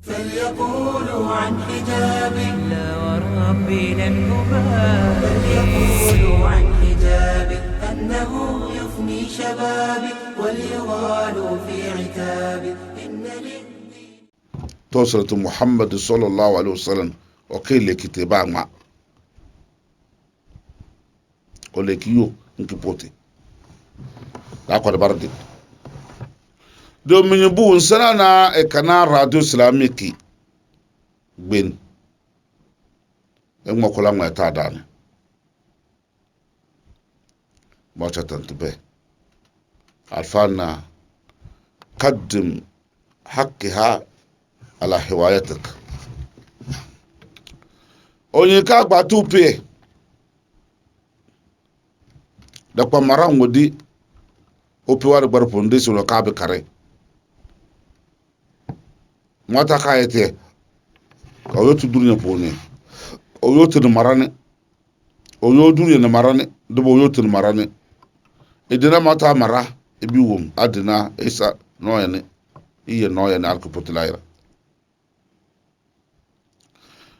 فليقولوا عن حجابي لا وربي لن أبالي. فليقولوا عن حجابي أنه يفني شبابي وليغالوا في عتابي إن للدين. توصلت محمد صلى الله عليه وسلم وكيل كتابا ما ولكيو نكبوتي لا قد برد domin bu sana na ekana radio islamiki gbin en mokola ma ta dan ma cha tantbe alfana قدم حقها على هوايتك onye ka gba tupe da kwamara ngodi opewa da bar foundation ka be kare mata ka yete o yotu dunya pone o yotu de marane o yotu de marane do bo yotu de marane edina mata mara ebi wom adina isa noyane iye noyane alkopotulaira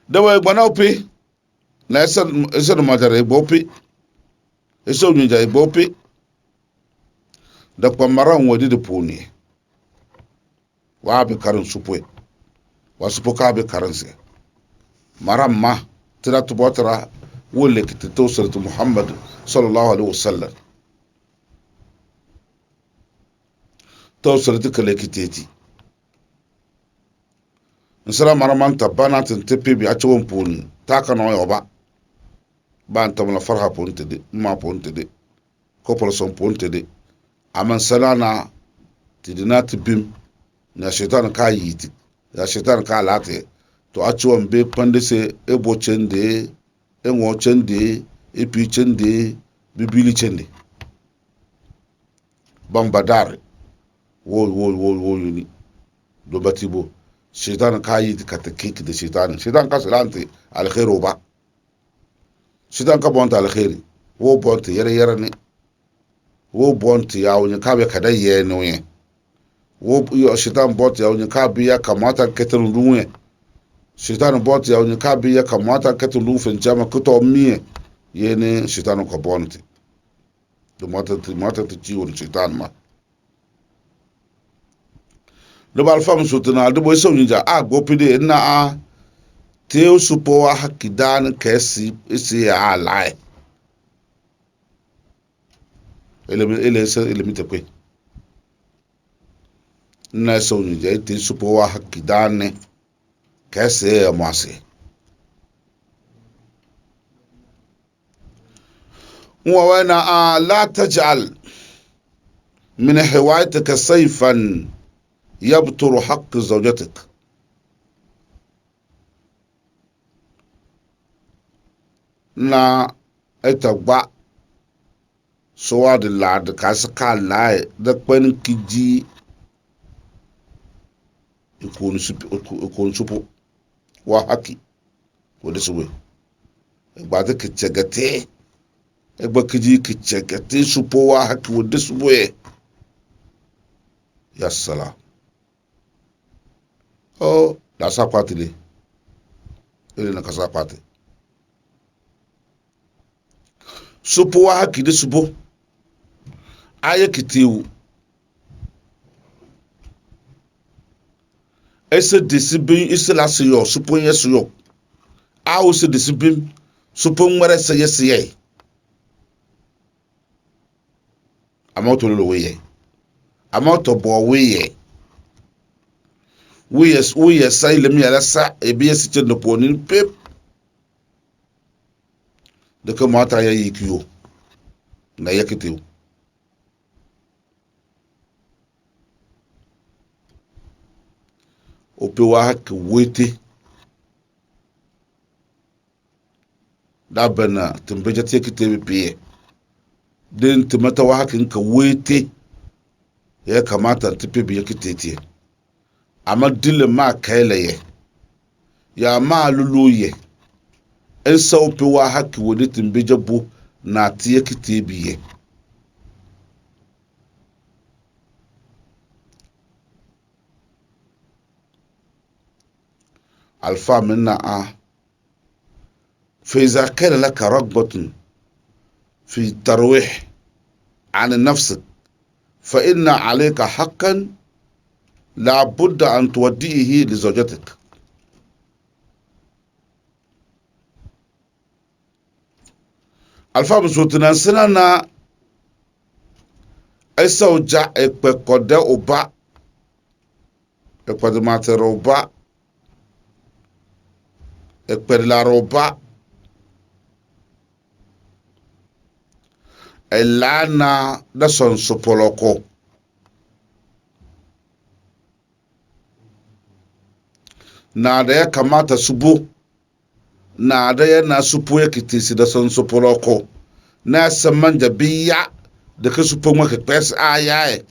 da way gbana ope na esa no madare bope esa onja bope da kwamara ngodi de pone wa be karin supwe wasu poka be karanse maramma tira tubotra wole kiti tawsiratu Muhammad sallallahu alaihi wasallam tawsiratu kale kiteti nsara maraman tabana tintepe bi achawon poni taka no yoba ban tamla farha pontede ma pontede kopol son pontede aman salana tidina tibim na shaitan ka yiti ya shaitan ka late to achawon be pande se ebo chende enwo chende epi chende bibili chende bambadar wo yuni do batibo shaitan ka yiti katakiki de shaitan ka salante al khairu ba shaitan ka bonta al khairi wo bonta yere ne wo bonta yawo ka be kada ye no ye wo yo shaitan bot ya onye ka biya kamata ketun ruwe shaitan bot ya onye ka biya kamata ketun rufen jama kuto miye yene shaitan ko bonti do mata ti ciwon shaitan ma do bal fam sutuna do boy sawni ja a gopide na a te supo wa hakidan kesi isi a lai ele mite kwe na sawni ja te supo wa hakidan kesi ya mwase ووانا لا تجعل من هوايتك سيفا يبتر حق زوجتك na etagba sowa de lad kasaka lai da kwen kiji ikon supo wa haki wode suwe ba ta kicegate egba kiji kicegate supo wa haki wode suwe ya sala oh da sa kwatile ele na kasa kwate supo wa haki de supo aye kitiwu ese disibin isla siyo supo yesuyo awo se disibin supo nwere se yesiye amoto lo weye amoto bo weye we sai lemi ala sa ebi esi che no ponin pep de ko mata ya yikiyo na yakitiw ope wa hak wete da bana tumbeja te kite biye den tumata wa hakin ka wete ya kamata tafi biye kite amma dile ma kaileye ya ma luluye en saupe wa haki wani tumbeja bu na tiye kite biye الفا منا فإذا كان لك رغبة في الترويح عن نفسك فإن عليك حقا لابد أن توديه لزوجتك. الفا مسوتنا سننا أسوجا إكبكود أوبا إكبد ماتر أوبا إكبد لاروبا Elana da son sopoloko na da ya kamata subu na da yana supu ya kitisi da son sopoloko na saman da biya da ka supu maka pes ayaye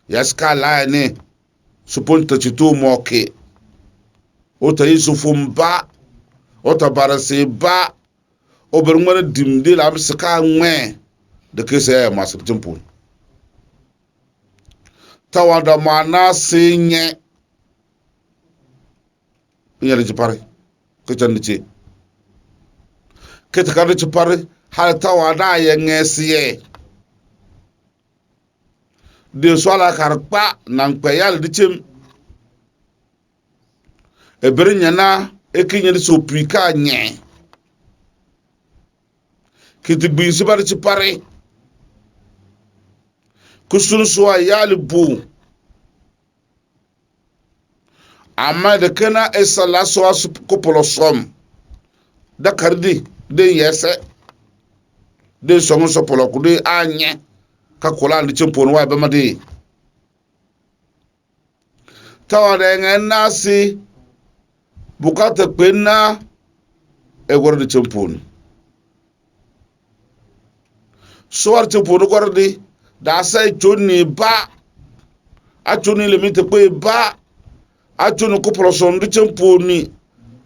ya ska la ne supun ta citu moke o ta yi sufun ba o ta barase ba o ber ngwana dimde la amsaka ngwe de kese masu timpu tawanda mana sinye nyere jipare ko tan ci kete kan ci pare hal tawanda ye ngesiye de swala karpa nan payal dicim e ber nyana e kinyere so pika nye kiti gbin sibar ci pare kusun suwa yali bu amma da kana esala suwa su kopolo som da kardi de yese de songo so polo ku de anye ka kula ndi chimpon wa be made tawade ngena si bukata penna e gordi chimpon suwar chimpon gordi da sai choni ba a choni limite pe ba a choni kopolo som ndi chimpon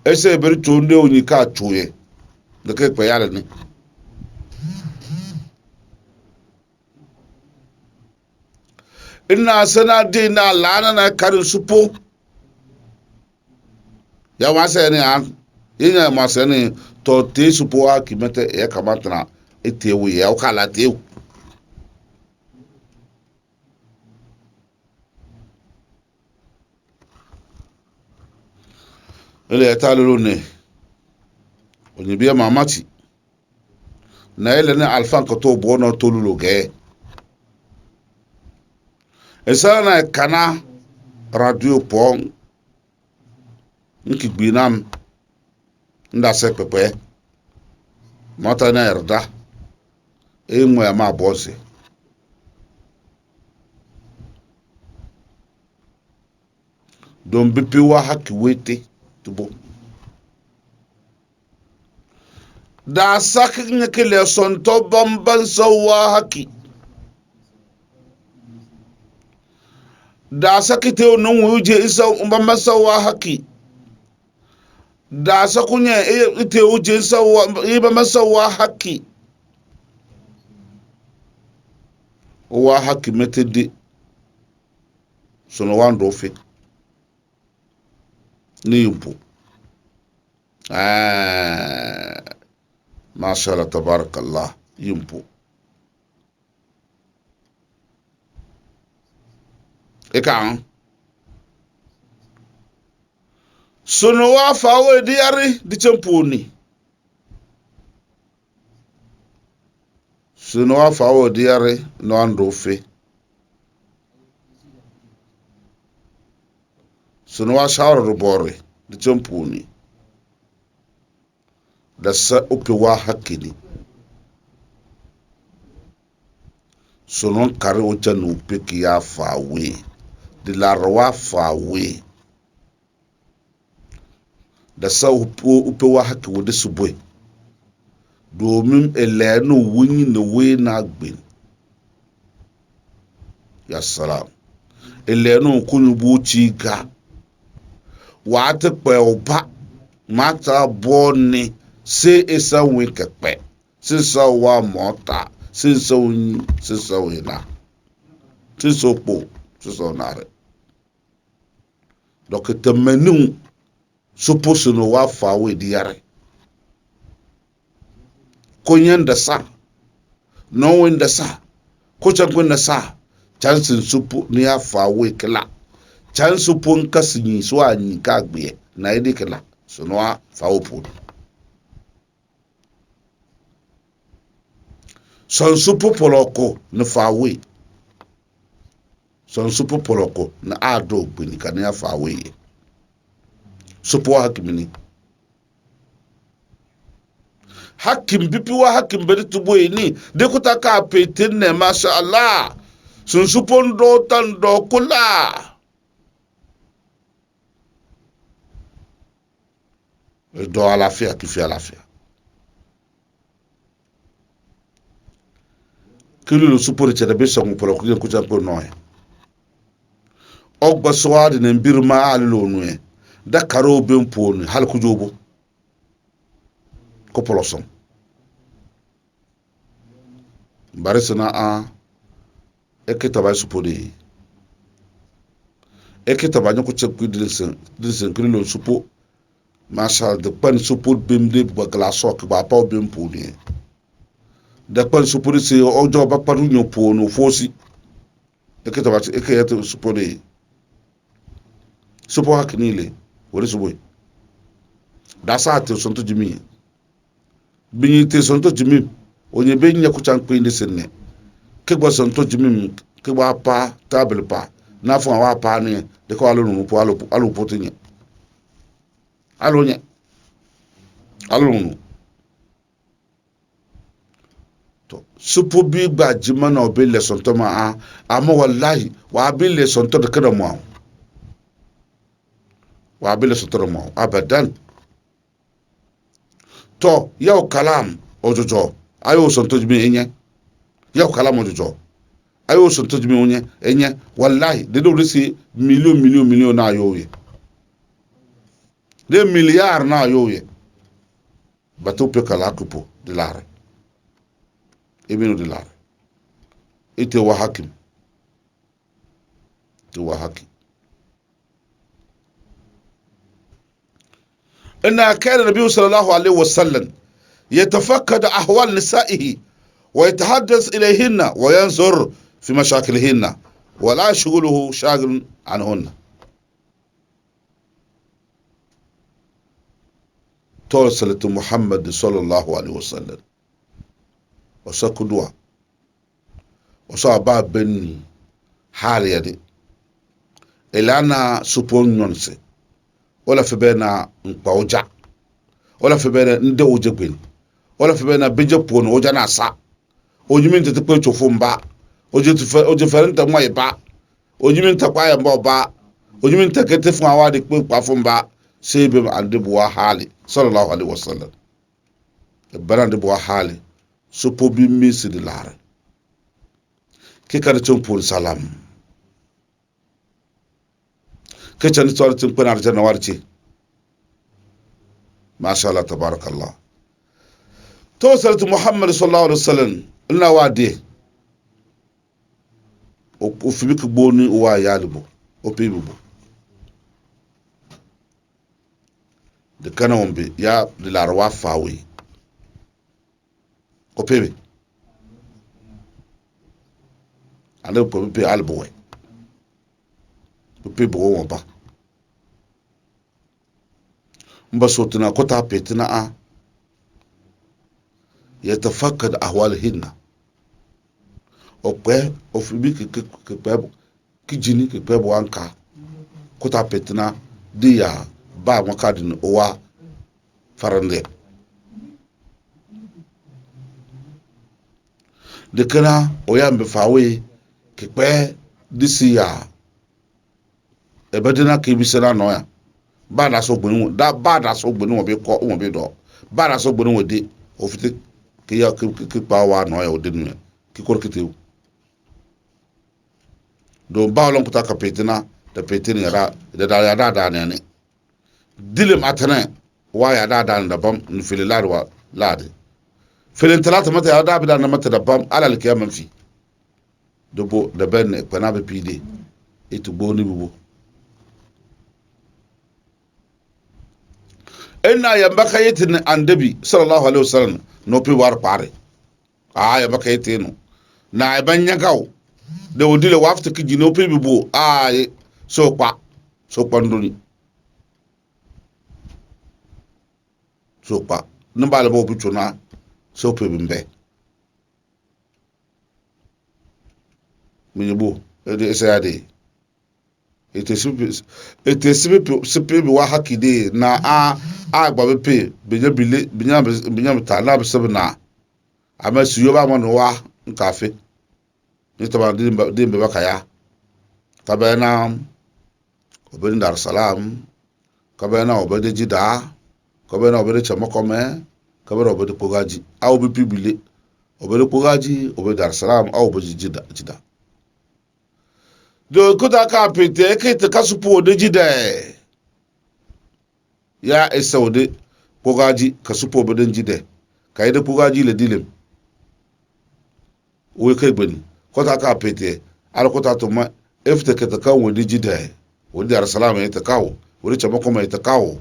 ese beri chonde onyi ka chuye de ke pe yale ni ina sana de na lana na karin supo ya wasa ne an ina masa ne to te supo a kimete ya kamata na etewu ya kala tewu ele ya talulu ne onye biya mamachi na ele ne alfan ko to bo no tolulo ge esa na kana radio pon nki gbinam nda se pepe mata na erda e mo ya ma boze don bipi wa haki wete tubo da sakin yake le son to bamban sawa haki da sakite onun wuje isa bamban sawa haki da sakunya ite wuje sawa bamban sawa haki wa haki metede sono wando fe ni yumpu masha Allah tabarakallah yumpu ekan sono wa fawo diari di champuni sono wa fawo diari no ando fe sono wa shawara rubore di champuni da sa upe wa hakini sono kare o janu upe ki ya fawe di larwa fawe da sa upe wa haki wode subwe domin elenu wunyi na we na gbin ya salam elenu kunubu chiga wa te pe oba mata boni se esa wen kepe se sa wa mota se so ina se so po se so nare donc te menu supposed no wa fa we di yare konyen da sa no wen da sa ko chan kun da sa chansin supu ni ya fa we kala chan supun kasini so anyi ka gbe na ide kala so no fa wo pu son supu poloko na fa we son supu poloko na ado gbe ni kan ya fa we supu hakimini hakim bipi wa hakim beri tubo ini de kutaka petin ne masha Allah sun supon do tan do kula do alafia kifi alafia kilu supon che de be so ngopolo ku yen ku jampo noy ogba swadi ne birma alilo nuye da karo ben poni hal ku jobo ko polosom barisana a ekita ba supodi ekita ba nyoko chep kudilsen kilo supo masal de pan supo bimde ba glasok ba pa bim poni de pan supodi se ojo ba panu nyo pono fosi ekita ba ekita supodi supo haknile wori subo da sa te sonto jimi binyi te sonto jimi onye be nya ku chan kwinde senne ke gba sonto jimi ke ba pa table pa na fo wa pa ni de ko alu nu po alu potinye alu nya alu nu to supo bi gba jima na obe le sonto ma ama wallahi wa bi le sonto de kada mo wa bi le sonto mo abadan to yaw kalam ojojo ayo sonto jimi enye yaw kalam ojojo ayo sonto jimi onye enye wallahi de do resi million na ayo ye de milliard na ayo ye bato pe kala kupo de lare ebino de lare ite wa hakim to wa hakim إن كان النبي صلى الله عليه وسلم يتفقد أحوال نسائه ويتحدث إليهن وينظر في مشاكلهن ولا شغله شاغل عنهن توصلت محمد صلى الله عليه وسلم وسكدوا وصابا بني حالي يدي إلا أنا سبون ينسي wala febena nkpawja wala febena nde ojegben wala febena bejepon oja na sa ojimin te pe chofumba ojeferenta moy ba ojimin ta kwaya mbo ba ojimin ta kete fun awade pe pafumba sebe ande buwa hali sallallahu alaihi wasallam barande buwa hali so po bi misi de lare ke kada chompon salam ke chan tsor tin penar jana warti ma sha Allah tabarakallah to salatu muhammad sallallahu alaihi wasallam ina wade o fi bik boni o wa yalbo o pebu de kana wombe ya de la roi fawi o pebe ande ko pe albo we pebu o ba mba sotuna kota petina a yatafakkad ahwalihinna o pe o fibi ke pe ki jini ke pe bo anka kota petina dia ba mo kadin o wa farande de kana o ya mbe fawe ke pe disi ya ebedina ke bisela no ya bada so gbonu da bada so gbonu be ko won be do bada so gbonu de o fiti ke ya ke pa wa no ya o de nu ki kor kete do ba lon puta ka petina da petina ya da ne dilim atana wa ya da bam nu fililar wa lade filin talata mata ya da bi da mata da bam alal kiyaman fi do bo da ben pana be pide itu boni bubu ina ya bakayetin andabi sallallahu alaihi wasallam no pe war pare ya bakayetin no na ebanya gaw de odile wafte ki no pe bibo so pa ndoni so pa nbale bo bituna so pe bimbe minyibo ede esade etesibe bi wa hakide na agba bepe binya ta na besebna amasiyo ba mo no wa nkafe ni taba dimbe bakaya tabana obedi Dar es Salaam kabana obedi Jida kabana obedi Chamakome kabana obedi Pogaji au bipi bile obedi Pogaji obedi Dar es Salaam au obedi Jida do kuta ka pete ke te kasupo de Jida ya esaude Pogaji kasupo obedi Jida kaide Pogaji le dilem we kai bani kota ka pete al kota to ma efte ke ta kawo de Jida wodi Dar es Salaam ita kawo wodi Chamakoma ita kawo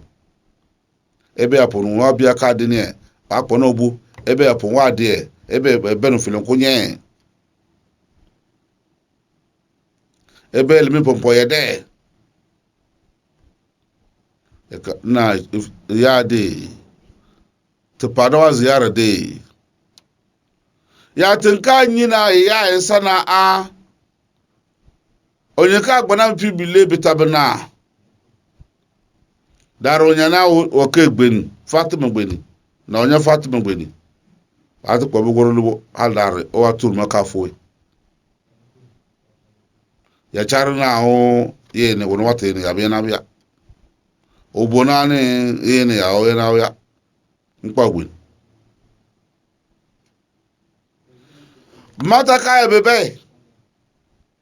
ebe aponu wa bia ka de ne akpo na obu ebe aponu wa de ebe no filon kunye ebe elmi pompo ye de na ya de to padawa ziyara de ya tinka nyina ya sana a onye ka agbana mpi bile bitabna daro nyana o ke gbeni Fatima gbeni na onye Fatima gbeni ati ko bugoro lubo haldare o atur maka foi ya charna o yene wono wate ne yabe na bia obonane yene ya o na ya nkpagwe mata kaya bebe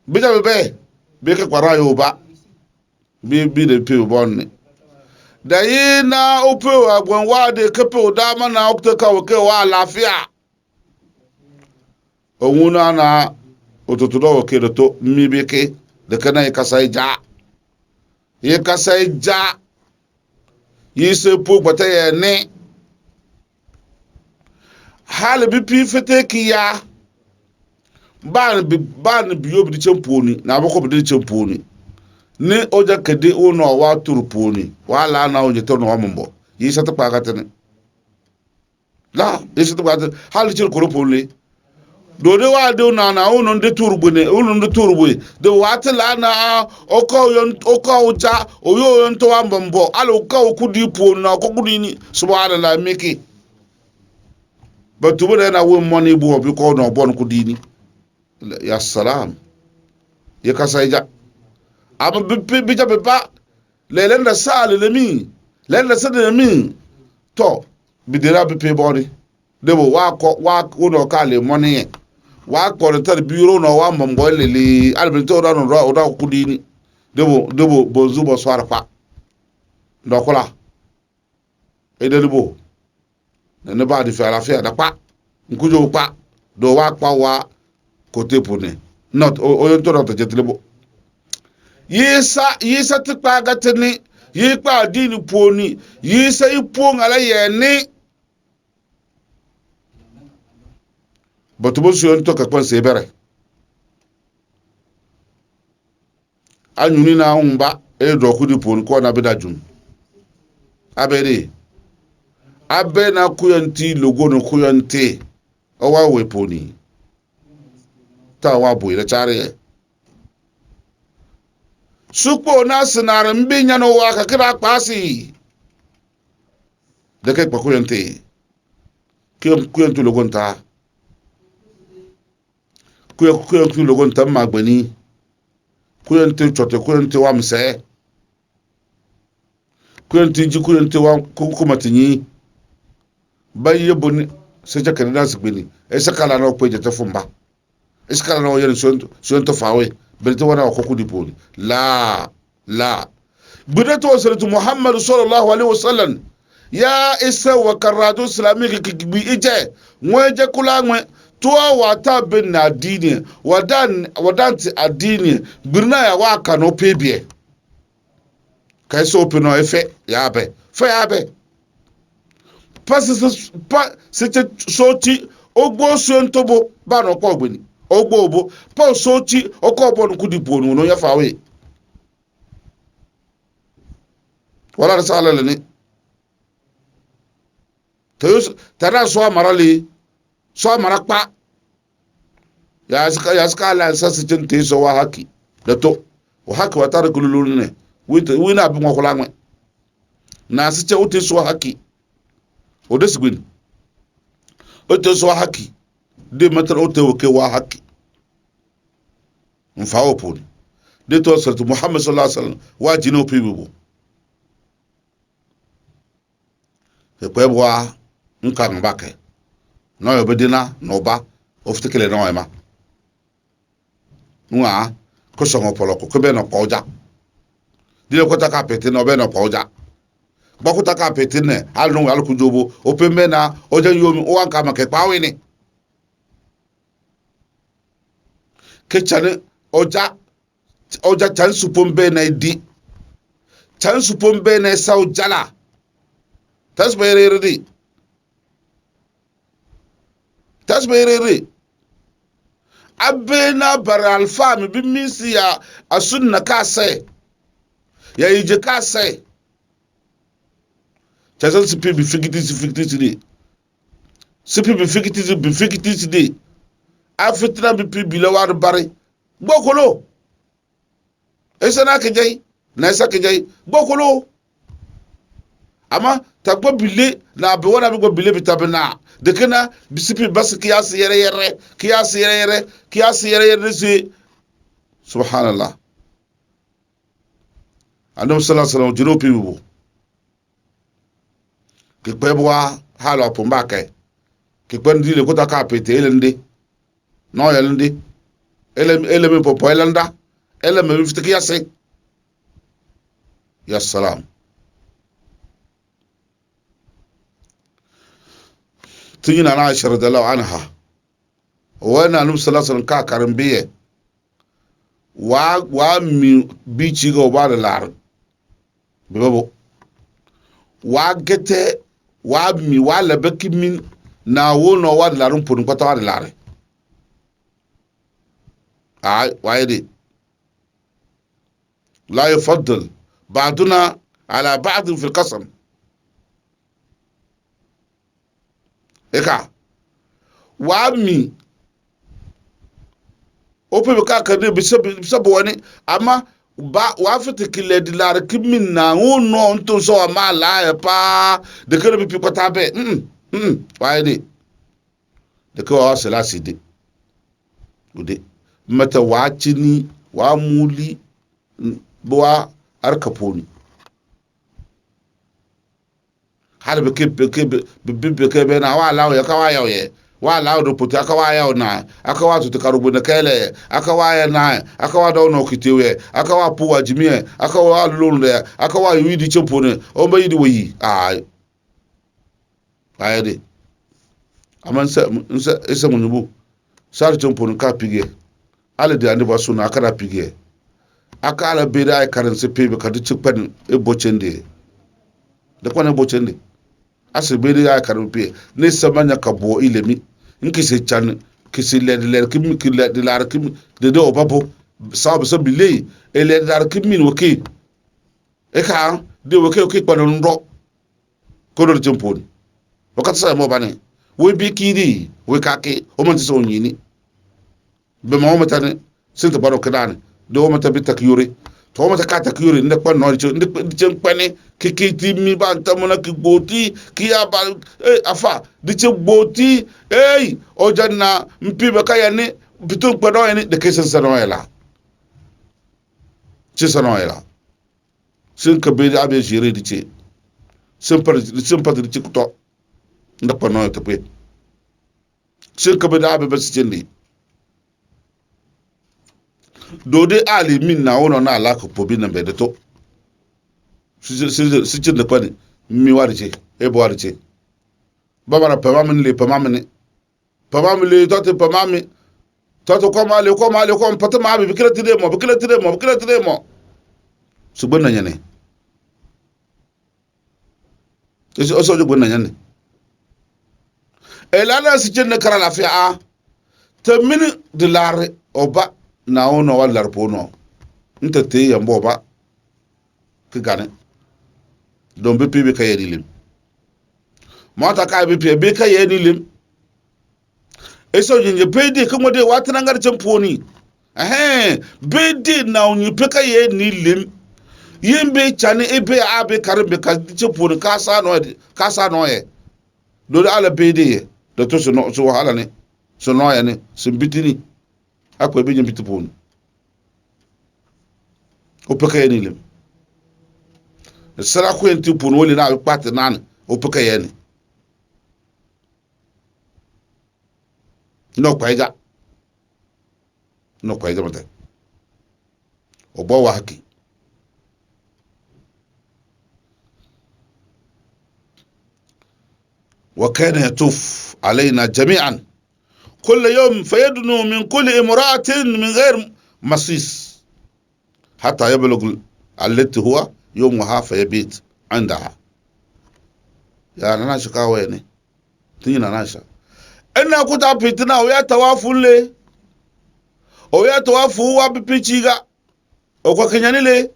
bija bebe beke kwara yoba bi de pe bonne da yina ope agwan wa de kepe odama na okte ka oke wa lafia onwuna na ototodo oke to mibeke de kana ikasaija yise po gbata ye ne hal bi pi fete kiya ban biyo bi chemponi na bako bi chemponi ne oja kede ono wa turponi wala na onye to no ambo yisa to pagatene la yisa to pagatene hal chil koropole do de wa de na ono de turbune de watla na oko ucha oyo yon to ambo alo ka okudi pon na okudi ni subhanallah meki batubo na wo money bu obi ko no bon kudini ya salam ya kasaija ama bija beba lelen da sale le mi len da sade mi to bidira be pe body debo wa uno ka le money wa ko tar biro no wa mambo lele albito da no da kudini debo bozu bo swara pa ndokola edelibo ne ba di fa la fa da pa nkujo pa do wa pa wa kote pone not oyo to not jetlebo yisa tikpa gatini yipa adini poni yisa ipo ngala yeni botubo suyo to ka kwanse bere anyuni na umba do kudi poni ko na bedajun abere abe na kuyanti logo no kuyanti owa we poni ta wa boy la chare supo na sinara mbinya no wa ka kira pasi de ke pa kuyanti kuyanti logo nta kuyanti logo nta magbani kuyanti chote kuyanti wa mse kuyanti wa kukumatinyi baye boni se ja kanada sigbeni esakala na opeje tefumba esakala na oyere sonto fawe belto wana okoku dipoli la bidato salatu Muhammad sallallahu alaihi wasallam ya isa wa karatu islamic kigbi ije mweje kula mwe tuwa wata bin na dini wadanti adini birna ya waka no pebie kai so pino efe ya be fe ya be pas c'était sorti ogbo so ntobo ba no ko ogbeni ogbo obo pa sorti okobo no kudi ponu no ya fawe wala rasala leni tayus tara so marali so marakpa ya ska la sa sitin te so wa haki da to wa haki wa tar kululu ne wina bi ngo kula ngwe na sice uti so haki o de sigwin uti so haki de matar uti oke wa haki mfawo poni de to sirtu muhammad sallallahu alaihi wasallam wa jino pibu e ko ebwa nka ngabake no yo bedina no ba ofitekele no ema nwa ko so ngopolo ko be no koja dire ko ta ka pete no be no koja bakuta ka pete ne alun alkujobo opembe na oje yomi o anka make pawe ni kechane oja chansu pombe na di chansu pombe na sau jala tasbayere abena baral fam bi misiya asunna kase ya yije kase chazal sipi bi fikiti de sipi bi fikiti de afitra bi pi bi lawar bare gbokolo esana kejai na esa kejai gbokolo ama tagbo bile na be wona bi go bile bitabna de kana bisipi bas kiyas yere si subhanallah annabi sallallahu alaihi wasallam jiro pibu ke pebwa halo pumbake ke kwandi le kota ka pete elende no elende eleme popo elenda eleme bifitiki yase ya salam tujina na Aisha radhiyallahu anha wana annabi sallallahu alaihi wasallam ka karambiye wa mi bichi go ba da lar bebo wa gete wa mi wa labaki min na wono wa da larun pun kwata wa da lare ay waide la yufaddal ba'duna ala ba'd fi al-qasam eka wa mi ope ka ka de bisabo wani amma ba wa fita kile dilar kimin na wono nto so ma la pa de kere bi pikota be waide de ko wa selasi de ude mata wa chini wa muli bo arkaponi har be ke na wa lawo ya ka wa yawo wa lawo do puti aka wa yawo na aka wa tutu karubu na kele aka wa ya na aka wa do no kitiwe aka wa puwa jimie aka wa lulunde aka wa yidi chopone o mba yidi woyi ayede amansa isa munubu sar chopone ka pige ale de ande basu na aka da pige aka ala be da karan se pebe ka du chukpan e bochende de kwana bochende asibiri ya karupe ne samanya kabo ilemi nkise chan kisi led kimi led lar kimi de obabo sabu so bile ele lar kimi woke e ka de woke kwano ndo ko do temponi wakati sa mo bane we bi kidi we kake o man so nyini be mo matane sinta baro kadane do mata bi takyuri to mata ka takyuri nda kwa no ndi chen kwani kiki mi ba tamona ki gboti ki ya ba afa di che gboti o janna mpi ba kaya ni bitu kwano ni de kesen sanoela ci sanoela sun ka be abe jere di ce sun par di ci kuto nda kwano ta pe sun ka be abe ba sicindi dode ali min na wono na alaka pobi na bede to sicin da kwani mi warce e bo warce babara pamamni le to pamami to ko male pata ma bi bikira tire mo su gbonna nyane esi oso jo gbonna nyane elana si jenne kara la fi a te min de lare oba na ono wa larpo no nte te yambo ba ki gane don be pibe kaye dilim mota ka be kaye dilim eso nje pede ko mode watana ngar champoni bede na onyi pe kaye dilim yembe chane ebe abe karbe ka champoni ka sa no e do ala bede do to so hala ne so no ya ne so bitini akwa be nyim bitiponi o pe kaye dilim sara ko enti pon woli na pat nan o pe kaye ni no kwaiga mate obo wa haki وكان يطوف علينا جميعا كل يوم فيدنو من كل امرأة من غير مصيص حتى يبلغ التي هو يومها فيبيت عندها يا نانا كاويني تينا ناشا ina kuta fitina o ya tawafu le o ya tawafu wa bipichiga o kwa kenyani le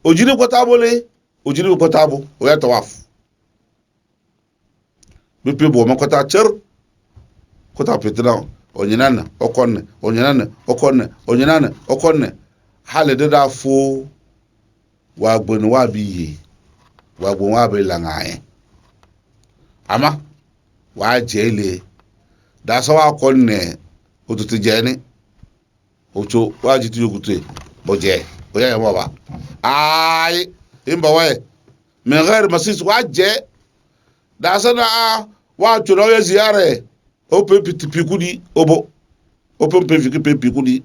o jiri ko tabo le o jiri ko tabo o ya tawafu bipi bo makota cher kuta fitina o nyinana o konne o nyinana o konne o nyinana o konne hale de da fu wa gbonu wa biye wa gbonu wa be langae ama wa jele da sawa konne otutu jeni ocho waji tu yogute boje oya ya baba ai imba we min ghair masis waje da sana wa chuno ya ziare o pe pikudi obo o pe pikudi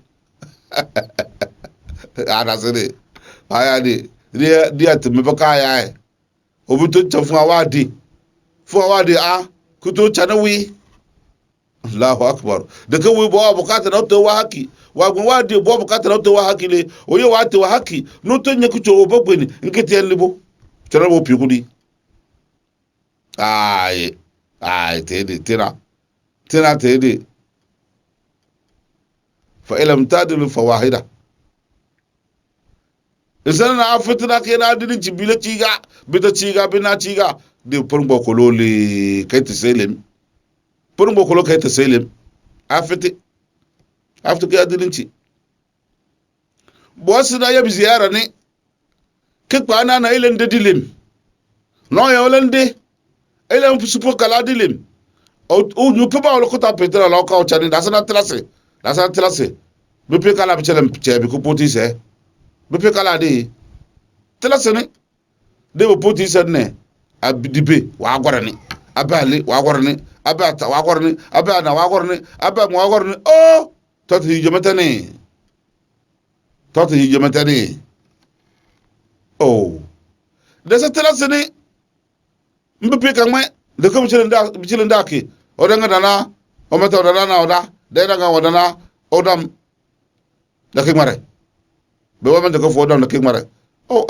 ana sene aya ni dia teme baka ya obuto chafu awadi fu awadi kuto chanawi Allahu akbar da ka wi bo bukata na to wa haki wa gun wa de bo bukata na to wa haki le oye wa te wa haki no to nya kucho obogbeni nkete en libo tera bo pikudi ai tede tera tede fa ilam tadilu fawahida isan na afitina ke na dinin cibile ciga bita ciga bina ciga de purbo kololi kai tiselem purbo kolo kai tiselem afiti ke dinin ci bosi na yabi ziyara ne kikpa na ilen de dilim no ya olende ilen supo kala dilim o nyu pe ba lo kota petra la ka o chani da sana trase be pe kala bi chelem chebi ko poti se be kala de telasene de bo poti se ne abidibe wa agorani abali wa agorani abata wa agorani abana wa agorani abamu wa agorani o toti jematani o de se telasene mbe kan me de ko bichelen daki o danga dana o meta dana na oda de danga wadana odam da kigmare be wa man de ko fo odam da kigmare o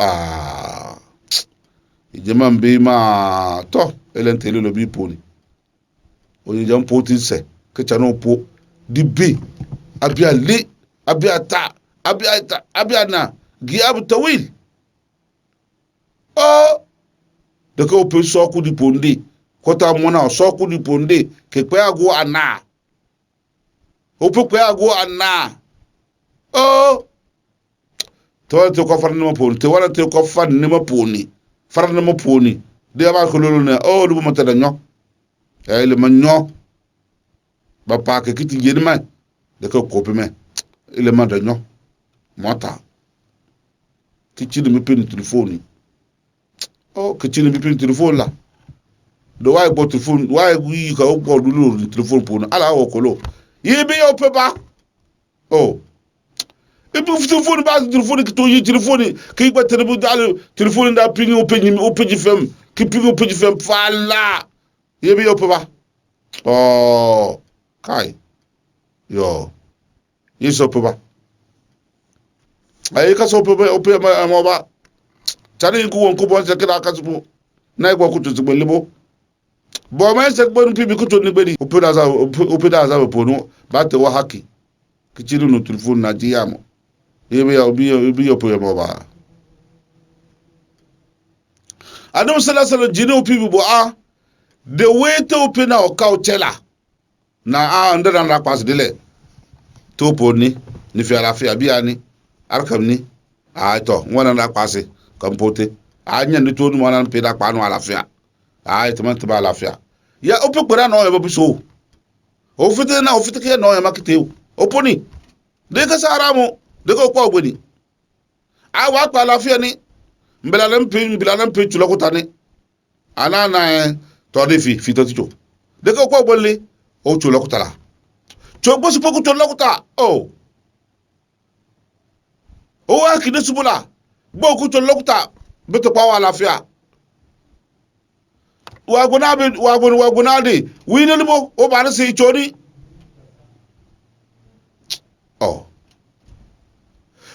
ijeman be ma to elentele lo bi poni o ni jam poti se ke chano po di be abia le abia na giab tawil o de ko pe so ku di pondi kota mona so ku di pondi ke pe ago ana o pe ago ana o to ko farni mo poni te wala te ko farni mo poni de ba ko lolu ne o lu mo tada nyo ay le man nyo ba pa ke kiti yedi ma de ko pe me ile man da nyo mota ti ci de mi pe ni telefoni o ke ci ni bi pe telefoni la do wa bo telefoni wa wi ka o bo lu ni telefoni poni ala o ko lo yibi o pe ba o e bu telefoni ba telefoni ki to yi telefoni ki ba telefoni da pingi o penji fem ki pingi o penji fem fala yibi o pe ba o kai yo yiso pe ba ay ka so pe o pe ma ba tani ku won ku bon se kira ka su na igbo ku tu libo bo ma se gbon pi bi ko to ni gbedi o pe da za po no ba te wa haki kichiru no telefone na ji yamo ebe ya obi yo po yo ba adam sallallahu alaihi jini o pi bi bo a the way to open o ka o chela na a ndana na pas dele to po ni fi alafia bia ni arkam ni a to wona na pase kampote a nya ni to nu wona pe da pa no alafia a to man to ba alafia ya o pe gbara na o so o fite ke na o makite o poni de ka sara mo de ko kwa ogbeni a wa pa alafia ni mbela lampe chulo ko tani ana na to de fi to ticho de ko kwa ogbole o chulo ko tala chogbo sipo ko chulo ko ta o wa kide subula gbo ku to lokta beto pa wa lafia wa gona de wi ne mo o ba na se chori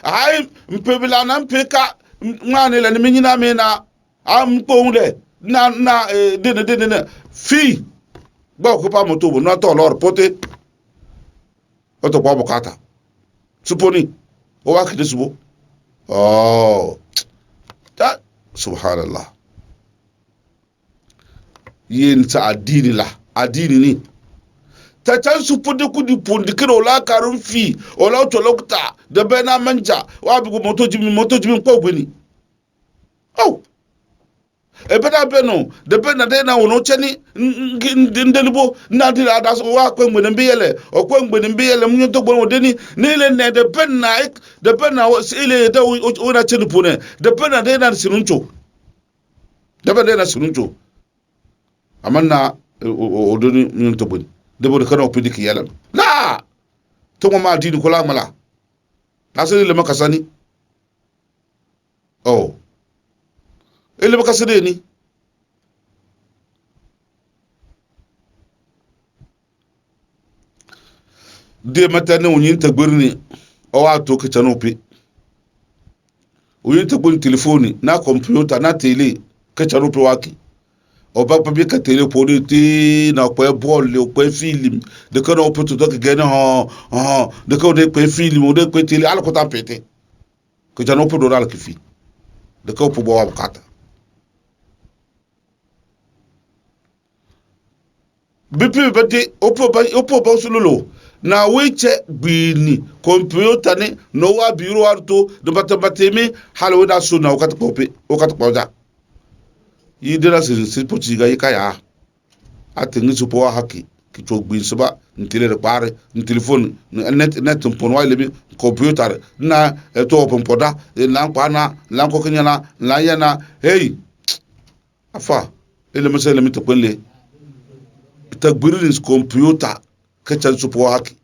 ai mpebila na mpeka ngane la ni minyina me na am ko le na de fi gbo ku pa moto bo na to lor pote o to pa bokata suponi o wa kide subo ta subhanallah yin ta adini ni ta can su fudu kudi pundi kiro la karun fi o la to lokta da bena manja wa bi moto jimi ko gbeni e beta beno de bena de na wono cheni ndelibo na di ada so wa ko ngbe mbiyele o ko ngbe mbiyele mu to gbon odeni ni le ne de bena ile da o na cheni pune de bena de na sinuncho amanna odoni mu to gbon de bo de kana opidi ki yalam la to ma di ko la mala asiri le makasani ele makasade ni de matane unyin tagbirni o wa to ke chanopi unyin tagbirni telefoni na computer na tele ke chanopi waki o ba pa bi ka tele poli ti na ko ball le ko film de ko no poto to ke gene de ko de ko film o de ko tele ala ko ta pete ko chanopi do dal kifi de ko po bo wa bukata bipi bete opo ba sululu na weche gbini computer ni no wa biro arto de batami halwe da suna okata poja yidira se pochiga yikaya atengi supo wa haki kicho gbin suba ntile de pare telefone net pon wa lebi computer na to open poda na kwana la ko kenyana la yana hey afa ele mesele mi to kwenle tagbirini computer kachan supo haki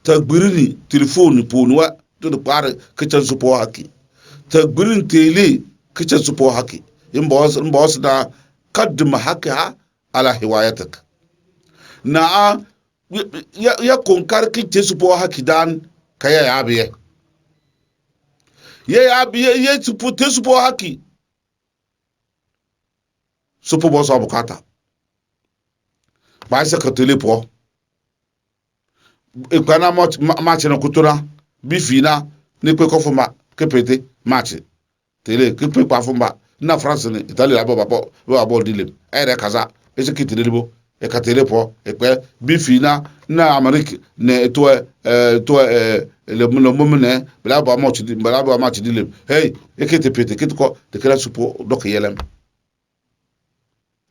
tagbirini telefone ponwa to de pare kachan supo haki tagbirini tele kachan supo haki imboss da kaddim haka ala hiwayatak na ya konkar kice supo haki dan kaya ya biye ye supo haki supo boss abukata ba se ka tele po e kana match na kutura bi fina ni pe ko fuma ke pete match tele ke pe pa fuma na France ni Italy la ba dilem ere kaza e se kitele libo e ka tele po e pe bi fina na Amerique ne to le momene bla ba match dilem hey e ke te pete ke ko de kala supo dok yelem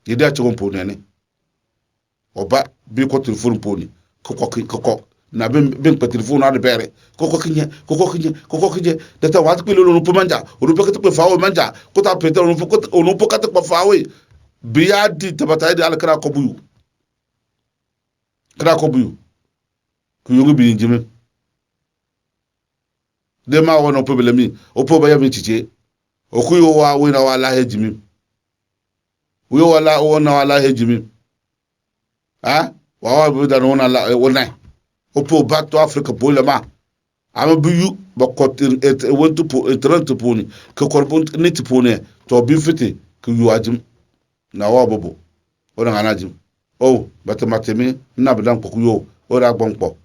yede a chompo nene oba bi ko telefone poni koko na ben pa telefone na de bere koko kinye data wat pe lo no manja o pe ka te fawo manja ko ta pe onu po ka te fawo biya di tabata di alkara ko buyu ku yungu bi njime de ma wono problemi o po ba ya mi chiche o ku yo wa we na wala hejimi wo wala wona wala hejimi wawa bi da wona la wona opo back to Africa bolema ama biyu bakot wontu po trente poni ke korbon nit poni to bi fiti ke yuajim na wa bobo ona ngana jim o matematemi na bidan ko yo o ra gbon po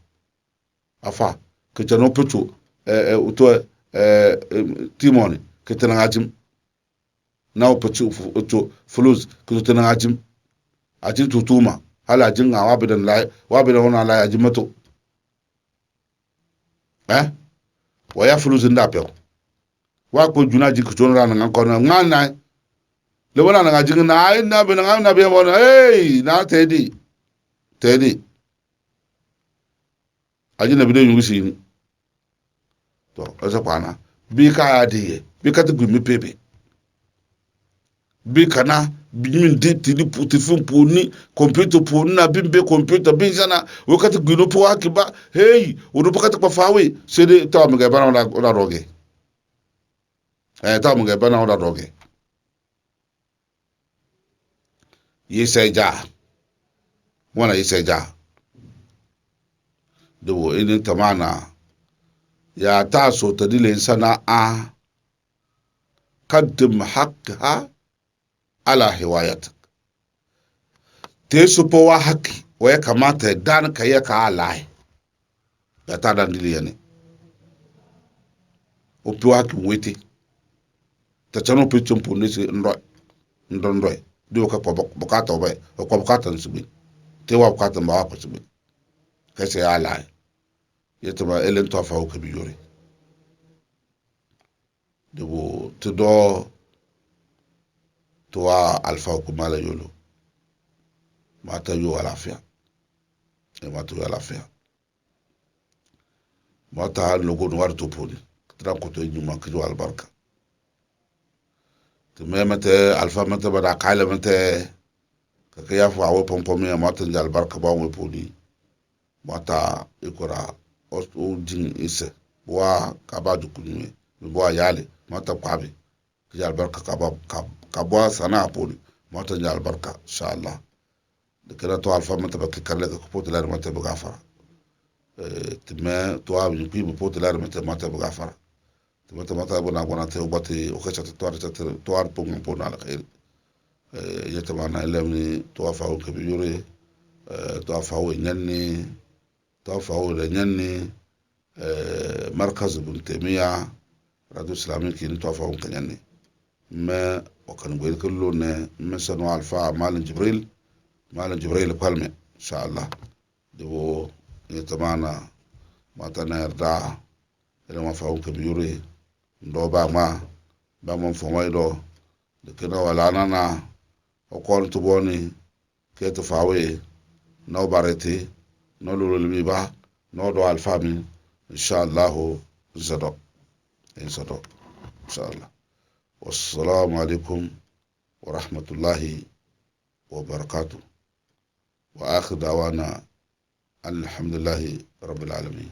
afa ke tano putu uto timoni ke tana ngajim na o putu uto fuluz ke tana ngajim ajin tutuma hala jin nga wabidan la wabidan ona la ajin mato wa ya fuluz nda pe wa ko juna ji ko tonra na ko na ngana le wona na jin na ai na be na be wona na tedi ajin na bi de yungu sin to asa pana bi ka ya de bi ka te gumi pepe bi kana bi min de tili puti fun puni computer puni na bimbe computer bin sana wakati gino po akiba o do pakati pa fawe sede ta mo ga bana ona roge ta mo ga bana ona roge yiseja wana yiseja do inin tamana ya ta so ta dile sana qaddim haqqha ala hiwayatak te supo wa haki wa ya kamata dan ka ya ka alai ya ta dan dili ne o pi haki wete ta chano pe chumpu ne se ndoi do ka bokata ba ko bokata nsubi te wa bokata ba wa nsubi ka se alai ya ta ba elen to fa o ka bi yori do to do toa alfa kumala yolo mata yo alafia mata yo alafia mata logo no warto poni tran ko to nyuma ko albarka to memete alfa mata bada kala mate ka ya fa wo pompom ya mata njal barka ba mo poni mata ikora o jin ise wa kabadu kunwe bo yale mata kwabe njal barka kabwa sana poni mata njal barka inshallah de kera to alfa mata ba karle ko potlar mata ba gafara tme to abi pi bo potlar mata ba gafara mata bona bona te obati o khacha to ar pung pona la khair yatamana lemni to afa o ke yure to afa o nyanni to afa o nyanni markaz ibn taymiya radu islamique kin to afa o nyanni ما وكان بيقول كله مثلا الفا مال جبريل قلمه ان شاء الله دو يتمانا ما تنردا لما فاو كبيوري ndo ba mon fo mai do de kena wala nana o kon to boni ke to fawe no barete no lulu ba no do alfa min inshallah zado inshallah والسلام عليكم ورحمة الله وبركاته وآخر دعوانا الحمد لله رب العالمين.